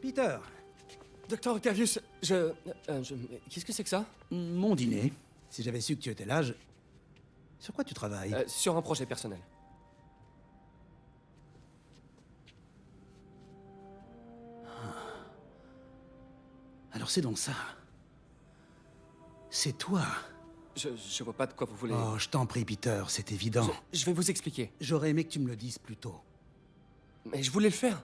Peter, Docteur Octavius, qu'est-ce que c'est que ça? mon dîner. Si j'avais su que tu étais là, je... Sur quoi tu travailles? Sur un projet personnel. Alors c'est donc ça. C'est toi. Je vois pas de quoi vous voulez... Oh, je t'en prie, Peter, c'est évident. Je vais vous expliquer. J'aurais aimé que tu me le dises plus tôt. Mais je voulais le faire.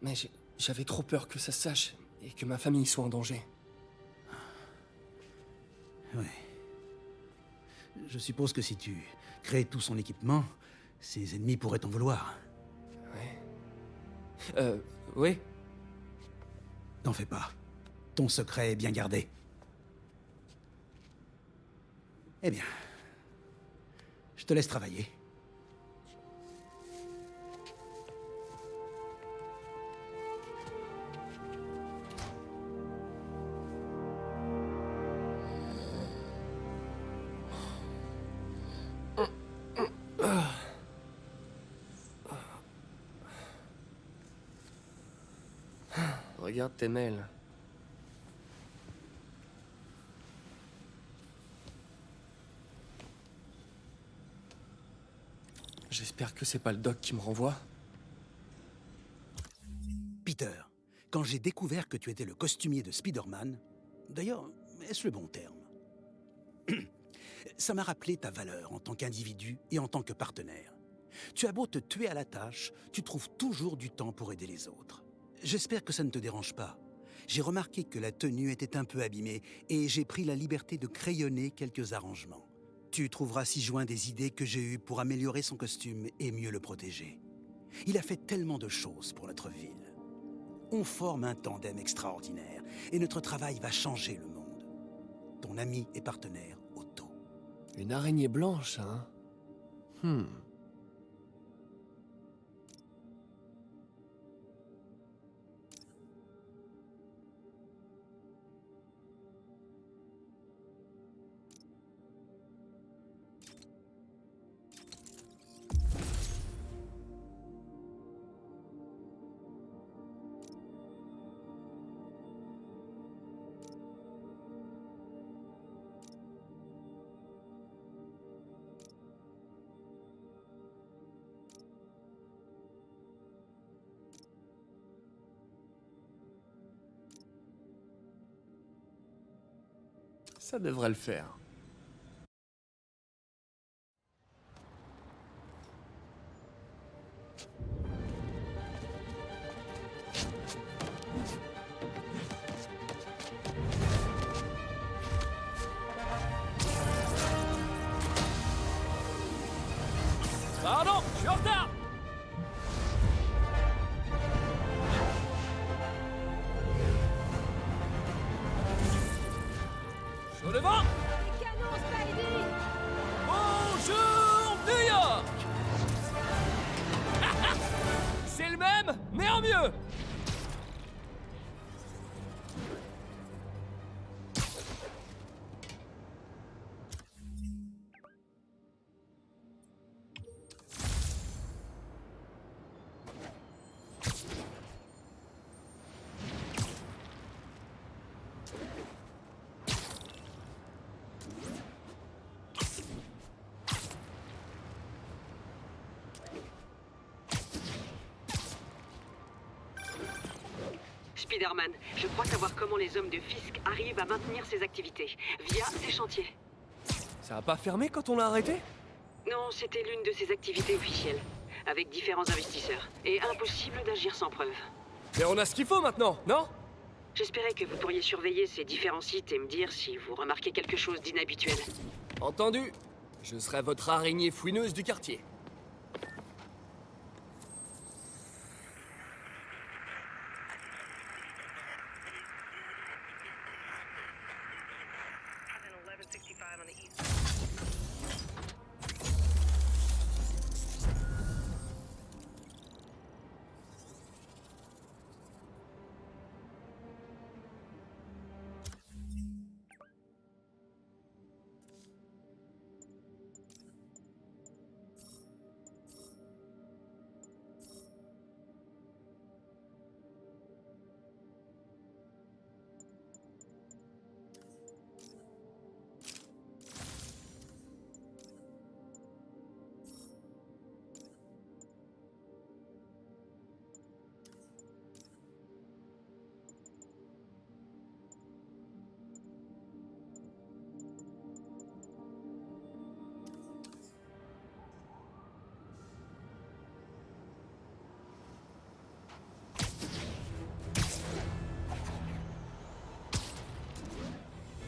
Mais j'avais trop peur que ça se sache et que ma famille soit en danger. Oui. Je suppose que si tu crées tout son équipement, ses ennemis pourraient t'en vouloir. Oui. T'en fais pas. Ton secret est bien gardé. Eh bien, je te laisse travailler. Regarde tes mails. J'espère que c'est pas le doc qui me renvoie. Peter, quand j'ai découvert que tu étais le costumier de Spider-Man... D'ailleurs, est-ce le bon terme? Ça m'a rappelé ta valeur en tant qu'individu et en tant que partenaire. Tu as beau te tuer à la tâche, tu trouves toujours du temps pour aider les autres. J'espère que ça ne te dérange pas. J'ai remarqué que la tenue était un peu abîmée et j'ai pris la liberté de crayonner quelques arrangements. Tu trouveras ci-joint des idées que j'ai eues pour améliorer son costume et mieux le protéger. Il a fait tellement de choses pour notre ville. On forme un tandem extraordinaire et notre travail va changer le monde. Ton ami et partenaire, Otto. Une araignée blanche, hein? Ça devrait le faire. Pardon, je suis en retard! Sur le vent! Canon, Spidey! Bonjour, New York! C'est le même, mais en mieux! Spider-Man, je crois savoir comment les hommes de Fisk arrivent à maintenir ces activités, via ces chantiers. Ça a pas fermé quand on l'a arrêté? Non, c'était l'une de ces activités officielles, avec différents investisseurs, et impossible d'agir sans preuve. Mais on a ce qu'il faut maintenant, non? J'espérais que vous pourriez surveiller ces différents sites et me dire si vous remarquez quelque chose d'inhabituel. Entendu. Je serai votre araignée fouineuse du quartier.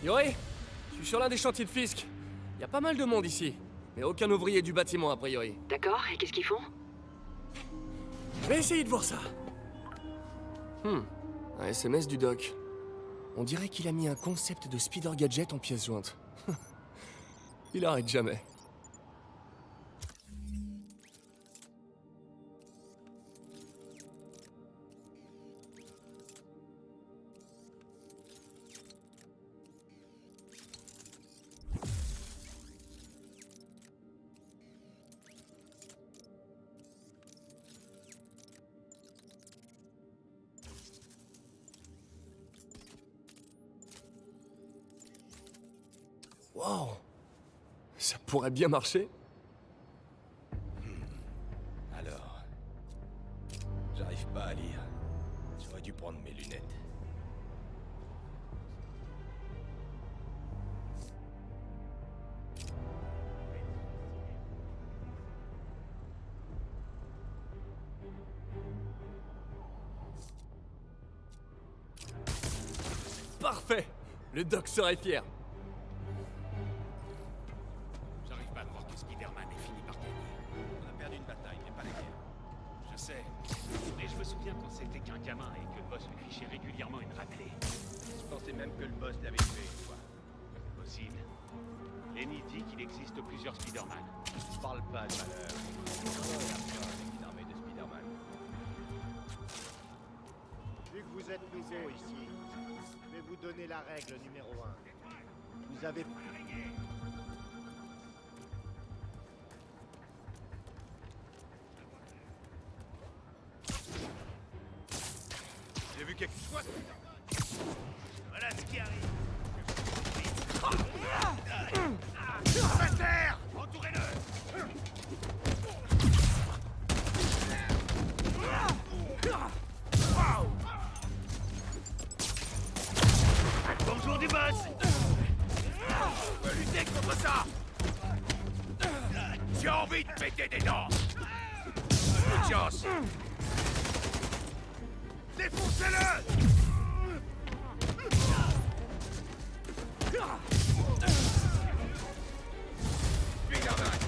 Yuri, je suis sur l'un des chantiers de Fisk. Il y a pas mal de monde ici, mais aucun ouvrier du bâtiment a priori. D'accord, et qu'est-ce qu'ils font? Je vais essayer de voir ça. Un SMS du doc. On dirait qu'il a mis un concept de speeder gadget en pièce jointe. Il arrête jamais. Wow! Ça pourrait bien marcher. Alors, j'arrive pas à lire. J'aurais dû prendre mes lunettes. Parfait! Le doc serait fier. J'arrive pas à croire que Spider-Man ait fini par gagner. On a perdu une bataille, mais pas la guerre. Je sais. Mais je me souviens quand c'était qu'un gamin et que le boss lui fichait régulièrement une raclée. Je pensais même que le boss l'avait tué une fois. Possible. Lenny dit qu'il existe plusieurs Spider-Man. Parle pas de malheur. Avec une armée de Spider-Man. Vu que vous êtes nouveau ici, je vais vous donner la règle numéro 1. Vous avez... J'ai vu quelque chose. Voilà ce qui arrive. Terre! Entourez-le! Bonjour du boss! On peut lutter contre ça! J'ai envie de péter des dents! Bonne chance! Défoncez-le! Spider-Man!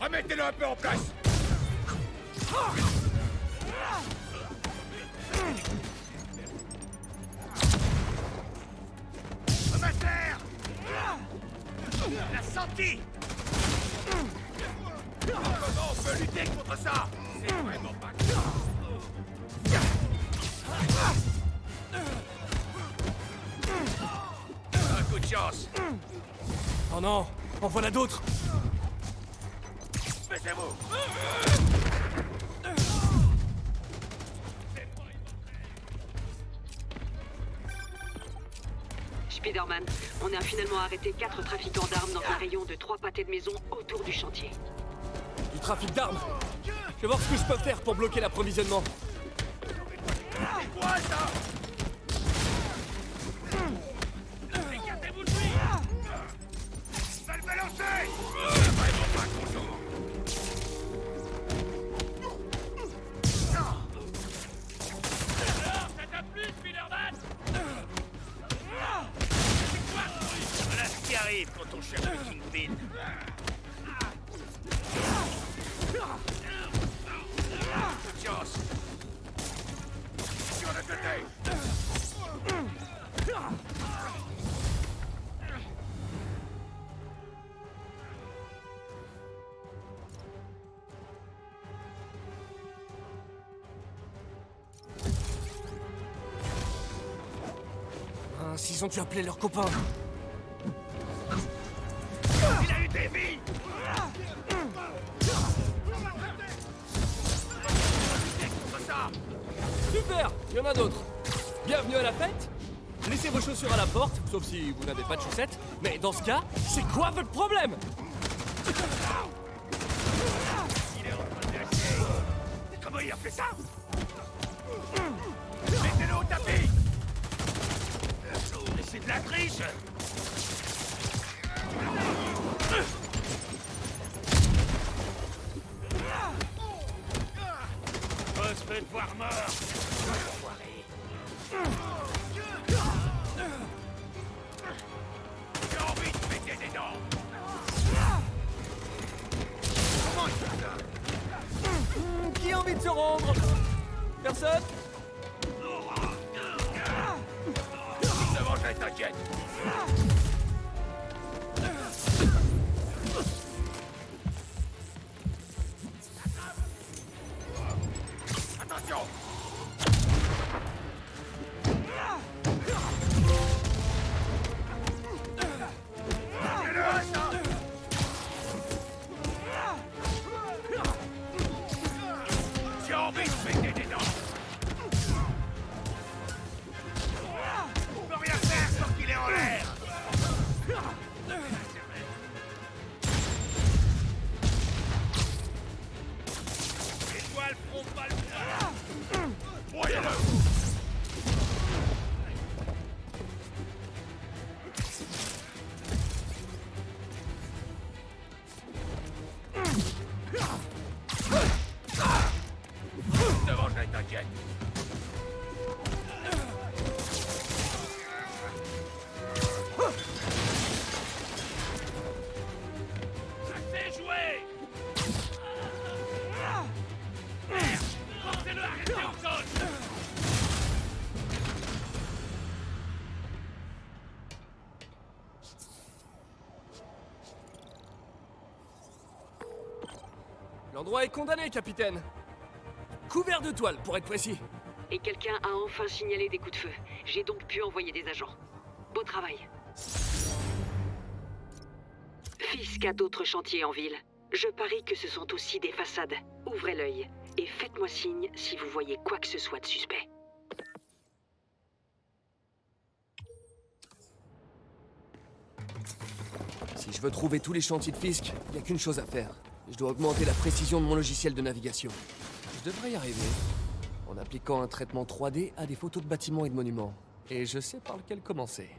Remettez-le un peu en place! Master! La senti! Comment on peut lutter contre ça? C'est vraiment pas un coup de chance! Oh non! En voilà d'autres! Baissez-vous! Spider-Man, on a finalement arrêté 4 trafiquants d'armes dans un rayon de 3 pâtés de maison autour du chantier. Du trafic d'armes! Je vais voir ce que je peux faire pour bloquer l'approvisionnement. C'est quoi ça? Écartez-vous de lui! Va le balancer! Vraiment pas content! Ça t'a plu, Spider-Man? Voilà ce qui arrive quand on cherche le Kingpin. Bonne chance. Sur le côté. Ah, s'ils ont dû appeler leurs copains! Il a eu des vies. Contre ça. Super! Il y en a d'autres! Bienvenue à la fête! Laissez vos chaussures à la porte, sauf si vous n'avez pas de chaussettes. Mais dans ce cas, c'est quoi votre problème? Il est en train de lâcher. Comment il a fait ça? Mettez-le au tapis. Mais c'est de la triche. On se fait voir mort! de se rendre. Personne? Se venger, t'inquiète. Attention. J'ai envie de péter des dents. On peut rien faire tant qu'il est en l'air. Les toiles feront pas le poids. Voyez-le. Se venger, t'inquiète. C'est joué. Merde, forcez-le à rester au sol. L'endroit est condamné, capitaine. Couvert de toile, pour être précis. Et quelqu'un a enfin signalé des coups de feu. J'ai donc pu envoyer des agents. Beau travail. Fisk a d'autres chantiers en ville. Je parie que ce sont aussi des façades. Ouvrez l'œil et faites-moi signe si vous voyez quoi que ce soit de suspect. Si je veux trouver tous les chantiers de Fisk, il n'y a qu'une chose à faire. Je dois augmenter la précision de mon logiciel de navigation. Je devrais y arriver. En appliquant un traitement 3D à des photos de bâtiments et de monuments. Et je sais par lequel commencer.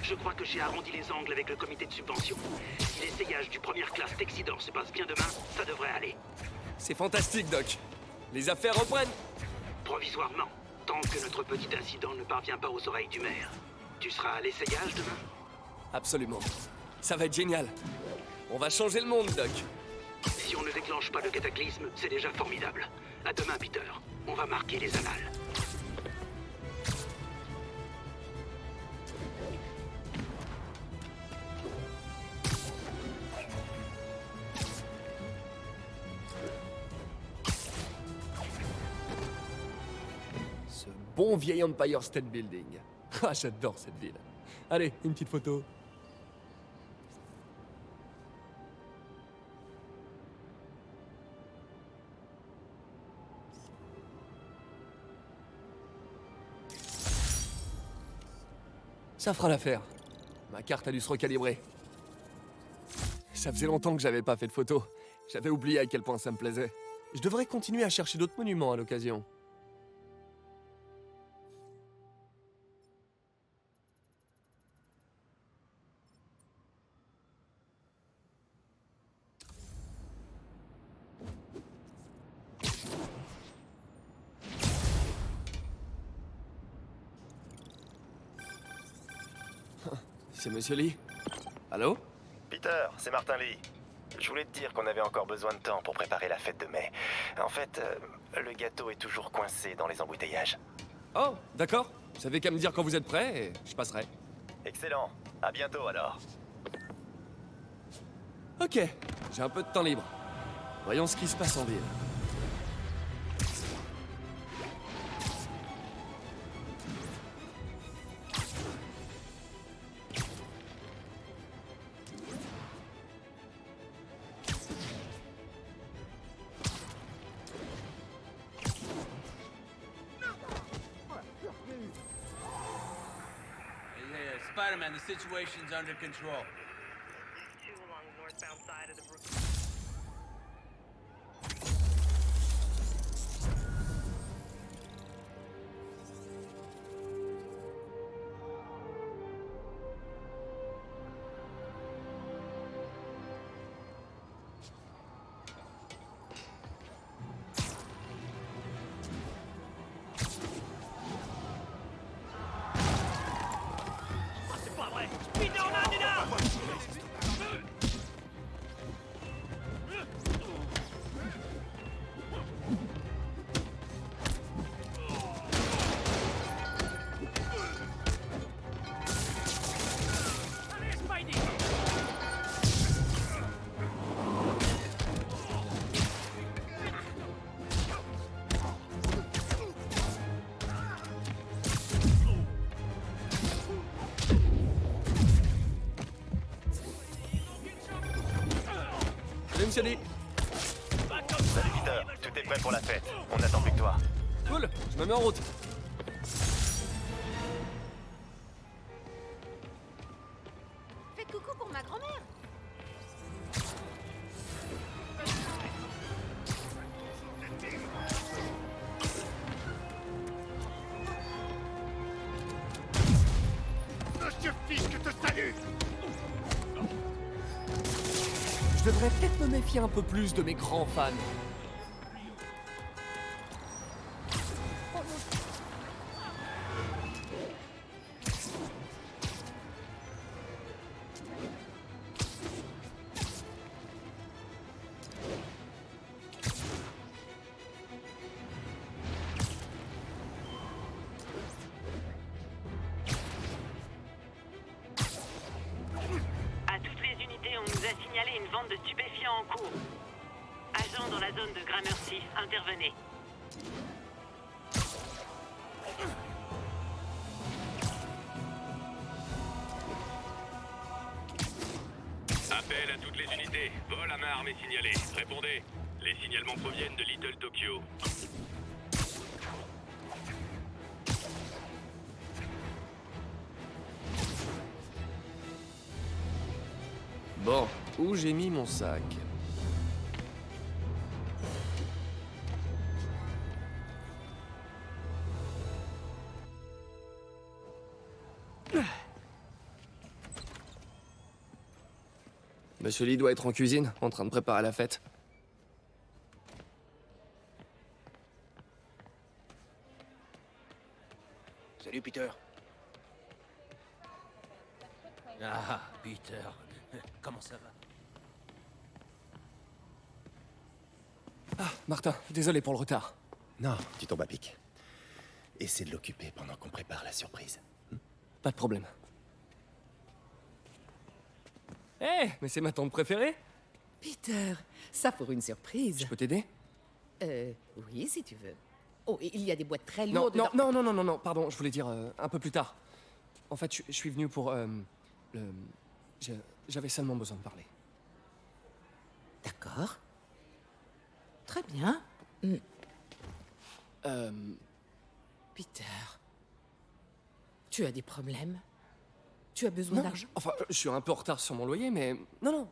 Je crois que j'ai arrondi les angles avec le comité de subvention. Si l'essayage du première classe Texidor se passe bien demain, ça devrait aller. C'est fantastique, Doc. Les affaires reprennent. Provisoirement, tant que notre petit incident ne parvient pas aux oreilles du maire. Tu seras à l'essayage demain? Absolument. Ça va être génial. On va changer le monde, Doc. Si on ne déclenche pas le cataclysme, c'est déjà formidable. À demain, Peter. On va marquer les annales. Ce bon vieil Empire State Building. Ah, j'adore cette ville. Allez, une petite photo. Ça fera l'affaire. Ma carte a dû se recalibrer. Ça faisait longtemps que j'avais pas fait de photos. J'avais oublié à quel point ça me plaisait. Je devrais continuer à chercher d'autres monuments à l'occasion. C'est Monsieur Lee? Allô? Peter, c'est Martin Lee. Je voulais te dire qu'on avait encore besoin de temps pour préparer la fête de mai. En fait, le gâteau est toujours coincé dans les embouteillages. Oh, d'accord. Vous savez qu'à me dire quand vous êtes prêt et je passerai. Excellent. À bientôt alors. Ok, j'ai un peu de temps libre. Voyons ce qui se passe en ville. Spider-Man, the situation's under control. Two along the northbound side of the Brook. Salut, monsieur Lee. Salut Peter, tout est prêt pour la fête. On n'attend plus que toi. Cool, je me mets en route. Faites coucou pour ma grand-mère. Monsieur Fisk te salue. Je devrais peut-être me méfier un peu plus de mes grands fans. À toutes les unités, on nous a signalé une vente de stupéfiants en cours. Agent dans la zone de Gramercy, intervenez. Appel à toutes les unités. Vol à main armée signalé. Répondez. Les signalements proviennent de Little Tokyo. Bon, où j'ai mis mon sac? Monsieur Lee doit être en cuisine, en train de préparer la fête. Salut, Peter. Ah, Peter. Comment ça va? Ah, Martin, désolé pour le retard. Non, tu tombes à pic. Essaie de l'occuper pendant qu'on prépare la surprise. Pas de problème. Eh, mais c'est ma tante préférée. Peter, ça pour une surprise. Je peux t'aider? Oui, si tu veux. Oh, et il y a des boîtes très Non, lourdes. non, pardon, je voulais dire un peu plus tard. En fait, je suis venu pour, j'avais seulement besoin de parler. D'accord. Très bien. Peter, tu as des problèmes? Tu as besoin d'argent? Enfin, je suis un peu en retard sur mon loyer, mais... Non,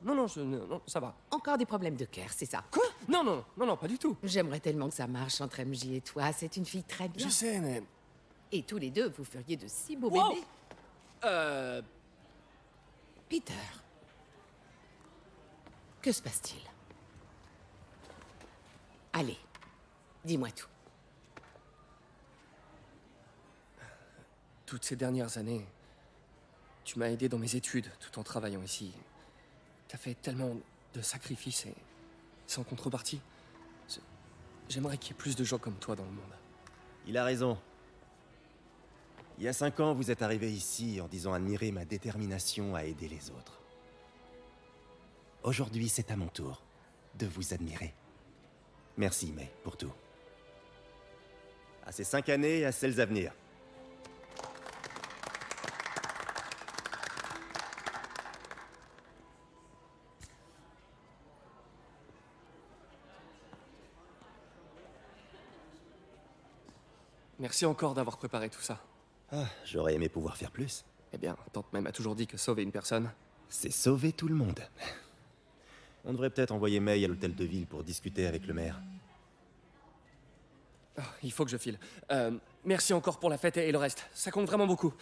ça va. Encore des problèmes de cœur, c'est ça? Quoi? Non, pas du tout. J'aimerais tellement que ça marche entre MJ et toi. C'est une fille très bien. Je sais, mais... Et tous les deux, vous feriez de si beaux Wow. bébés. Peter, que se passe-t-il? Allez, dis-moi tout. Toutes ces dernières années, tu m'as aidé dans mes études, tout en travaillant ici. T'as fait tellement de sacrifice et sans contrepartie. J'aimerais qu'il y ait plus de gens comme toi dans le monde. Il a raison. Il y a 5 ans, vous êtes arrivé ici en disant admirer ma détermination à aider les autres. Aujourd'hui, c'est à mon tour de vous admirer. Merci, May, pour tout. À ces 5 années et à celles à venir. Merci encore d'avoir préparé tout ça. Ah, j'aurais aimé pouvoir faire plus. Eh bien, tante May m'a toujours dit que sauver une personne... C'est sauver tout le monde. On devrait peut-être envoyer May à l'hôtel de ville pour discuter avec le maire. Oh, il faut que je file. Merci encore pour la fête et le reste. Ça compte vraiment beaucoup.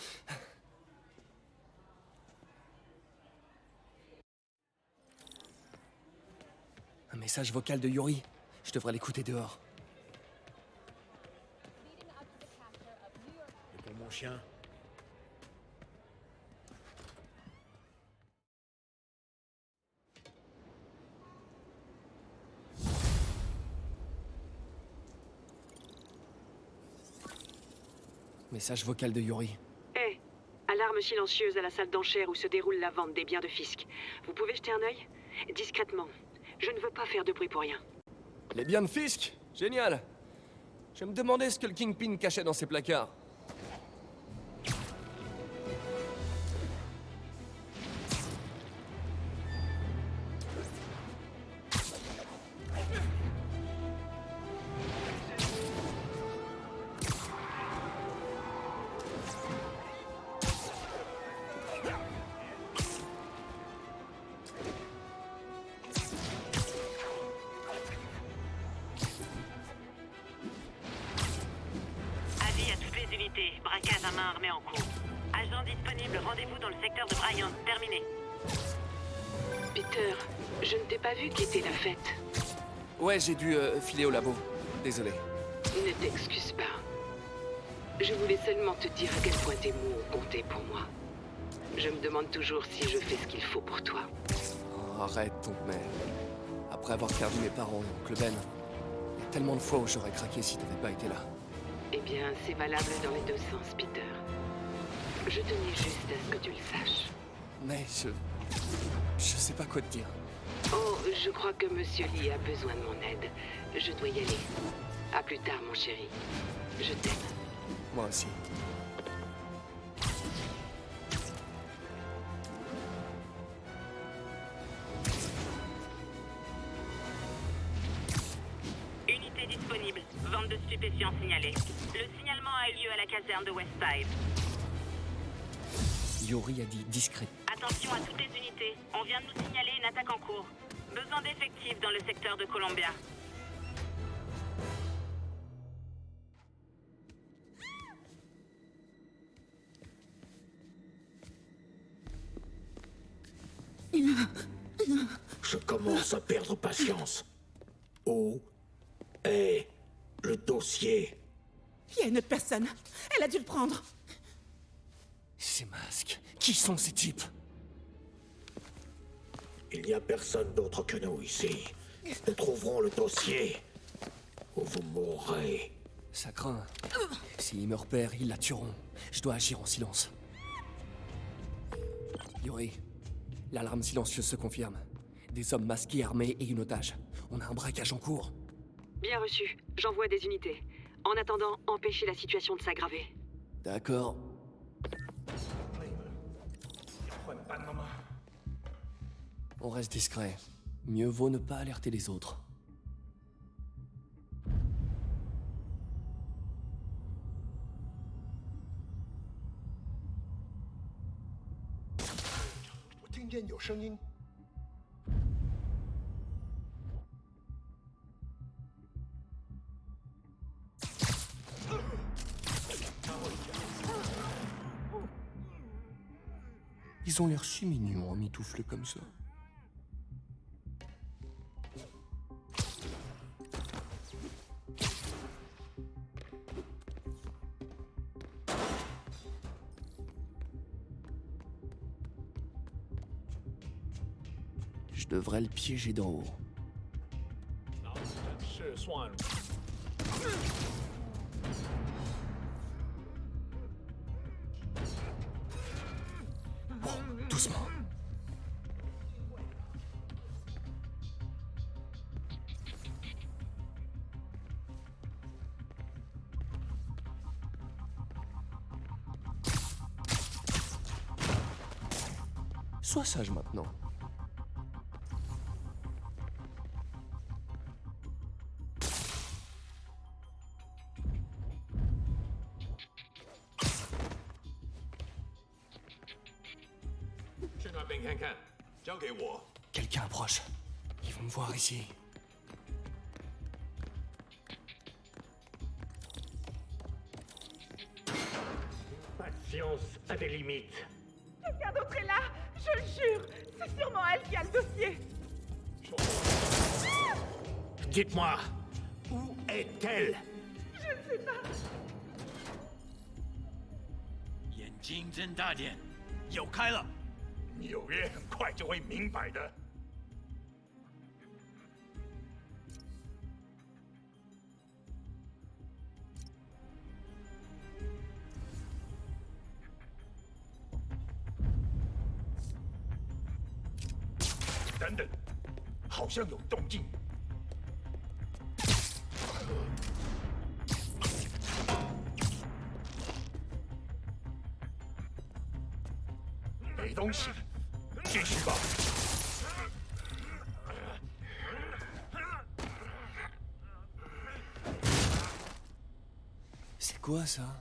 Un message vocal de Yuri. Je devrais l'écouter dehors. Et pour mon chien? Message vocal de Yuri. Hé, alarme silencieuse à la salle d'enchères où se déroule la vente des biens de Fisk. Vous pouvez jeter un œil? Discrètement. Je ne veux pas faire de bruit pour rien. Les biens de Fisk? Génial. Je me demandais ce que le Kingpin cachait dans ses placards. Braquage à main armée en cours. Agent disponible, rendez-vous dans le secteur de Bryant. Terminé. Peter, je ne t'ai pas vu quitter la fête. Ouais, j'ai dû filer au labo. Désolé. Ne t'excuse pas. Je voulais seulement te dire à quel point tes mots ont compté pour moi. Je me demande toujours si je fais ce qu'il faut pour toi. Oh, arrête, ton mère. Après avoir perdu mes parents et oncle Ben, il y a tellement de fois où j'aurais craqué si t'avais pas été là. Eh bien, c'est valable dans les deux sens, Peter. Je tenais juste à ce que tu le saches. Mais je sais pas quoi te dire. Oh, je crois que Monsieur Lee a besoin de mon aide. Je dois y aller. À plus tard, mon chéri. Je t'aime. Moi aussi. Unité disponible. Vente de stupéfiants signalée. Le signalement a eu lieu à la caserne de Westside. Yuri a dit discret. Attention à toutes les unités. On vient de nous signaler une attaque en cours. Besoin d'effectifs dans le secteur de Columbia. Je commence à perdre patience. Où est le dossier? Il y a une autre personne. Elle a dû le prendre. Ces masques. Qui sont ces types? Il n'y a personne d'autre que nous ici. Nous trouverons le dossier. Ou vous mourrez. Ça craint. S'ils me repèrent, ils la tueront. Je dois agir en silence. Yuri, l'alarme silencieuse se confirme. Des hommes masqués, armés et une otage. On a un braquage en cours. Bien reçu. J'envoie des unités. En attendant, empêchez la situation de s'aggraver. D'accord. On reste discret. Mieux vaut ne pas alerter les autres. Ils ont l'air si mignons en mitouflés comme ça. Je devrais le piéger d'en haut. Bon, doucement. Sois sage maintenant. Quelqu'un approche. Ils vont me voir ici. Patience a des limites. Quelqu'un d'autre est là, je le jure. C'est sûrement elle qui a le dossier. Dites-moi, où est-elle? Je ne sais pas. 眼睛睁大点，有开了。纽约很快就会明白的。等等，好像有动静。没东西，继续吧。C'est quoi ça?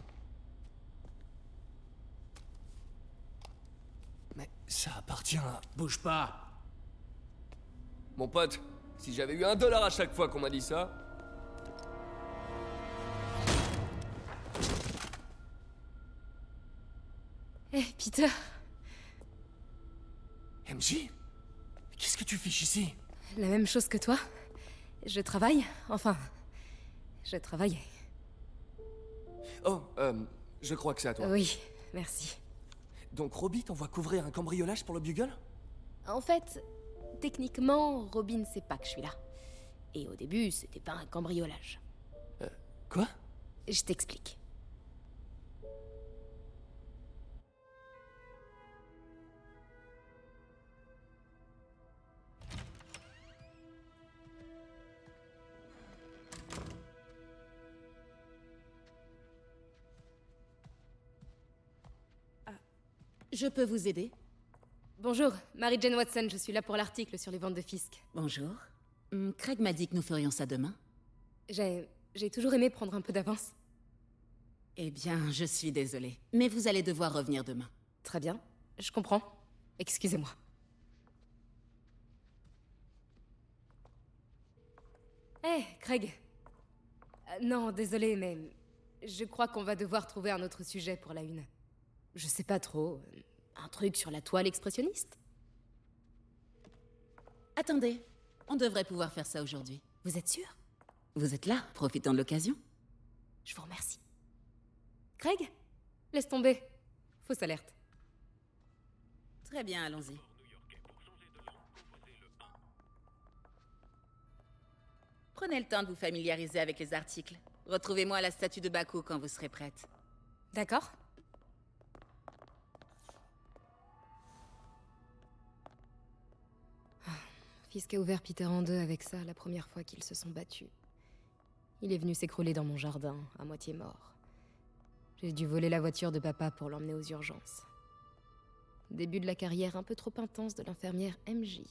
Mais ça appartient à... Bouge pas. Mon pote, si j'avais eu $1 à chaque fois qu'on m'a dit ça... Eh, Peter. MJ? Qu'est-ce que tu fiches ici? La même chose que toi. Je travaille. Enfin, je travaillais. Oh, je crois que c'est à toi. Oui, merci. Donc Robbie t'envoie couvrir un cambriolage pour le Bugle? En fait, techniquement, Robin sait pas que je suis là. Et au début, c'était pas un cambriolage. Quoi? Je t'explique. Je peux vous aider? Bonjour, Mary-Jane Watson, je suis là pour l'article sur les ventes de Fisk. Bonjour. Craig m'a dit que nous ferions ça demain. J'ai toujours aimé prendre un peu d'avance. Eh bien, je suis désolée. Mais vous allez devoir revenir demain. Très bien, je comprends. Excusez-moi. Hé, Craig. Non, désolé, mais je crois qu'on va devoir trouver un autre sujet pour la une. Je sais pas trop. Un truc sur la toile expressionniste? Attendez, on devrait pouvoir faire ça aujourd'hui. Vous êtes sûr? Vous êtes là, profitant de l'occasion. Je vous remercie. Craig? Laisse tomber. Fausse alerte. Très bien, allons-y. Prenez le temps de vous familiariser avec les articles. Retrouvez-moi à la statue de Baku quand vous serez prête. D'accord. Fisk a ouvert Peter en deux avec ça la première fois qu'ils se sont battus. Il est venu s'écrouler dans mon jardin, à moitié mort. J'ai dû voler la voiture de papa pour l'emmener aux urgences. Début de la carrière un peu trop intense de l'infirmière MJ.